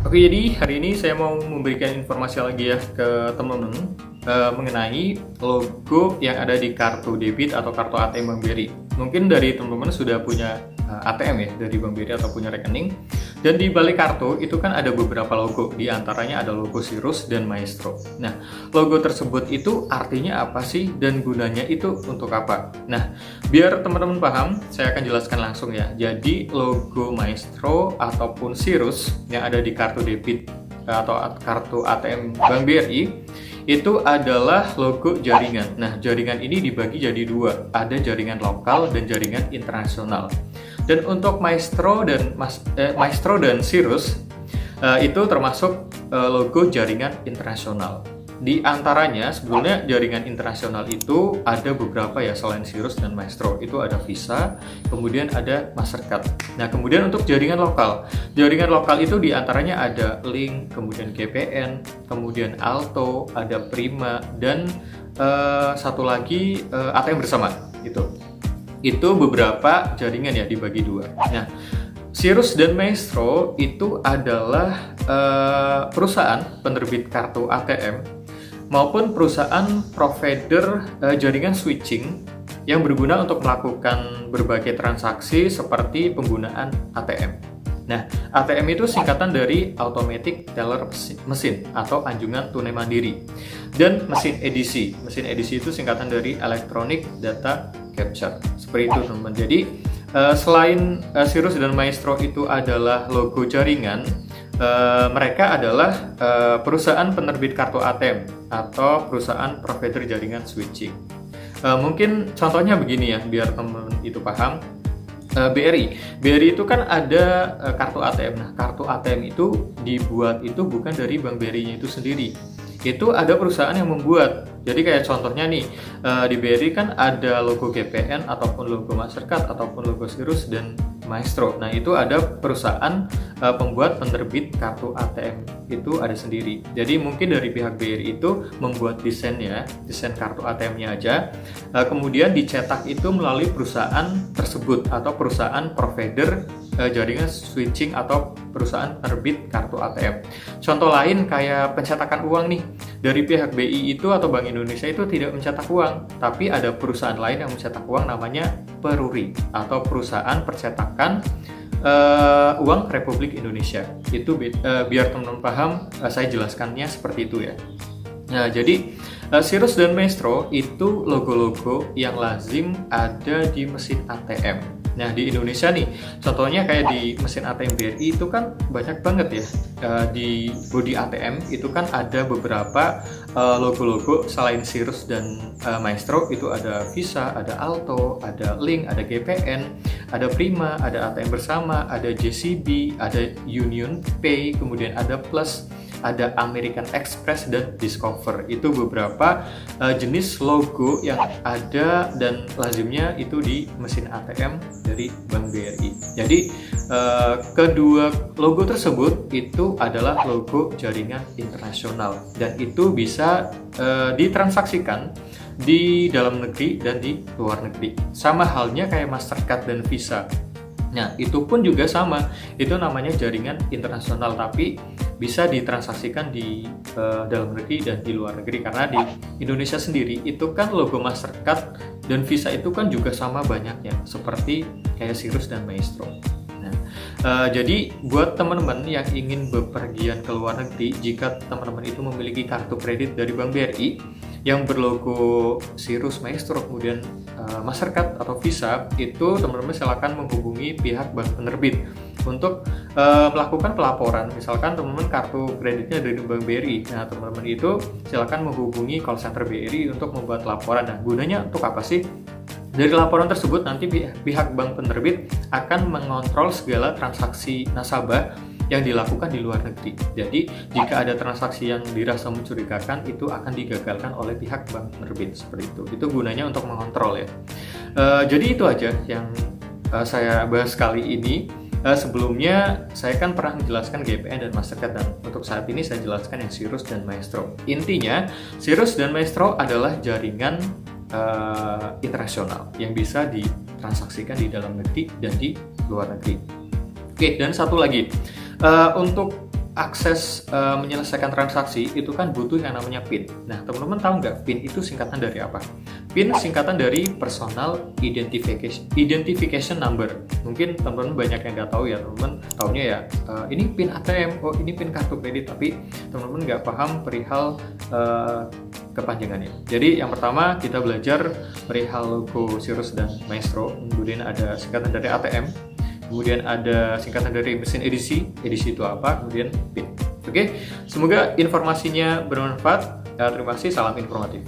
Oke, jadi hari ini saya mau memberikan informasi lagi ya ke teman-teman mengenai logo yang ada di kartu debit atau kartu ATM Bank BRI. Mungkin dari teman-teman sudah punya ATM ya dari Bank BRI atau punya rekening. Dan di balik kartu itu kan ada beberapa logo, di antaranya ada logo Sirus dan Maestro. Nah, logo tersebut itu artinya apa sih dan gunanya itu untuk apa? Nah, biar teman-teman paham, saya akan jelaskan langsung ya. Jadi, logo Maestro ataupun Sirus yang ada di kartu debit atau kartu ATM Bank BRI itu adalah logo jaringan. Nah, jaringan ini dibagi jadi dua, ada jaringan lokal dan jaringan internasional. Dan untuk Maestro dan Sirus itu termasuk logo jaringan internasional. Di antaranya sebetulnya jaringan internasional itu ada beberapa ya selain Sirus dan Maestro. Itu ada Visa, kemudian ada Mastercard. Nah, kemudian untuk jaringan lokal. Jaringan lokal itu di antaranya ada Link, kemudian GPN, kemudian Alto, ada Prima, dan satu lagi ATM Bersama gitu. Itu beberapa jaringan ya dibagi dua. Nah, Sirus dan Maestro itu adalah perusahaan penerbit kartu ATM maupun perusahaan provider jaringan switching yang berguna untuk melakukan berbagai transaksi seperti penggunaan ATM. Nah, ATM itu singkatan dari Automatic Teller Machine atau anjungan tunai mandiri. Dan mesin edisi. Mesin edisi itu singkatan dari Electronic Data Capture. Seperti itu, teman-teman. Jadi, selain Sirus dan Maestro itu adalah logo jaringan, mereka adalah perusahaan penerbit kartu ATM atau perusahaan provider jaringan switching. Mungkin contohnya begini ya, biar teman-teman itu paham. BRI itu kan ada kartu ATM. Nah, kartu ATM itu dibuat itu bukan dari Bank BRI-nya itu sendiri. Itu ada perusahaan yang membuat. Jadi kayak contohnya nih, di BRI kan ada logo GPN ataupun logo Mastercard ataupun logo Sirus dan Maestro. Nah, itu ada perusahaan pembuat penerbit kartu ATM itu ada sendiri. Jadi mungkin dari pihak BRI itu membuat desainnya, desain kartu ATM-nya aja, kemudian dicetak itu melalui perusahaan tersebut atau perusahaan provider jaringan switching atau perusahaan penerbit kartu ATM. Contoh lain kayak pencetakan uang nih, dari pihak BI itu atau Bank Indonesia itu tidak mencetak uang, tapi ada perusahaan lain yang mencetak uang namanya Peruri atau perusahaan percetakan uang Republik Indonesia. Itu biar teman-teman paham, saya jelaskannya seperti itu ya. Nah, jadi Sirus dan Maestro itu logo-logo yang lazim ada di mesin ATM. Nah, di Indonesia nih, contohnya kayak di mesin ATM BRI itu kan banyak banget ya. Di bodi ATM itu kan ada beberapa logo-logo selain Sirus dan Maestro, itu ada Visa, ada Alto, ada Link, ada GPN, ada Prima, ada ATM Bersama, ada JCB, ada Union Pay, kemudian ada Plus, ada American Express dan Discover. Itu beberapa jenis logo yang ada dan lazimnya itu di mesin ATM dari Bank BRI. Jadi kedua logo tersebut itu adalah logo jaringan internasional dan itu bisa ditransaksikan di dalam negeri dan di luar negeri. Sama halnya kayak Mastercard dan Visa. Nah, itu pun juga sama. Itu namanya jaringan internasional, tapi bisa ditransaksikan di dalam negeri dan di luar negeri. Karena di Indonesia sendiri itu kan logo Mastercard dan Visa itu kan juga sama banyaknya, seperti kayak Sirus dan Maestro. Nah, jadi buat teman-teman yang ingin bepergian ke luar negeri, jika teman-teman itu memiliki kartu kredit dari Bank BRI yang berlogo Sirus, Maestro, kemudian Mastercard atau Visa, itu teman-teman silakan menghubungi pihak bank penerbit untuk melakukan pelaporan. Misalkan teman-teman kartu kreditnya dari Bank BRI, nah teman-teman itu silakan menghubungi call center BRI untuk membuat laporan. Nah, gunanya untuk apa sih? Dari laporan tersebut nanti pihak bank penerbit akan mengontrol segala transaksi nasabah yang dilakukan di luar negeri. Jadi, jika ada transaksi yang dirasa mencurigakan, itu akan digagalkan oleh pihak bank penerbit. Seperti itu. Itu gunanya untuk mengontrol ya. Jadi itu aja yang saya bahas kali ini. Sebelumnya, saya kan pernah menjelaskan GPN dan Mastercard, dan untuk saat ini saya jelaskan yang Sirus dan Maestro. Intinya, Sirus dan Maestro adalah jaringan internasional yang bisa ditransaksikan di dalam negeri dan di luar negeri. Oke, dan satu lagi, untuk akses menyelesaikan transaksi itu kan butuh yang namanya PIN. Nah, teman-teman tahu nggak PIN itu singkatan dari apa? PIN singkatan dari Personal Identification Number. Mungkin teman-teman banyak yang nggak tahu ya, teman-teman taunya ya ini PIN ATM, oh ini PIN kartu kredit, tapi teman-teman nggak paham perihal kepanjangannya. Jadi yang pertama kita belajar perihal logo Cirrus dan Maestro, kemudian ada singkatan dari ATM, kemudian ada singkatan dari mesin edisi itu apa, kemudian PIN. Oke, semoga informasinya bermanfaat. Terima kasih, salam informatif.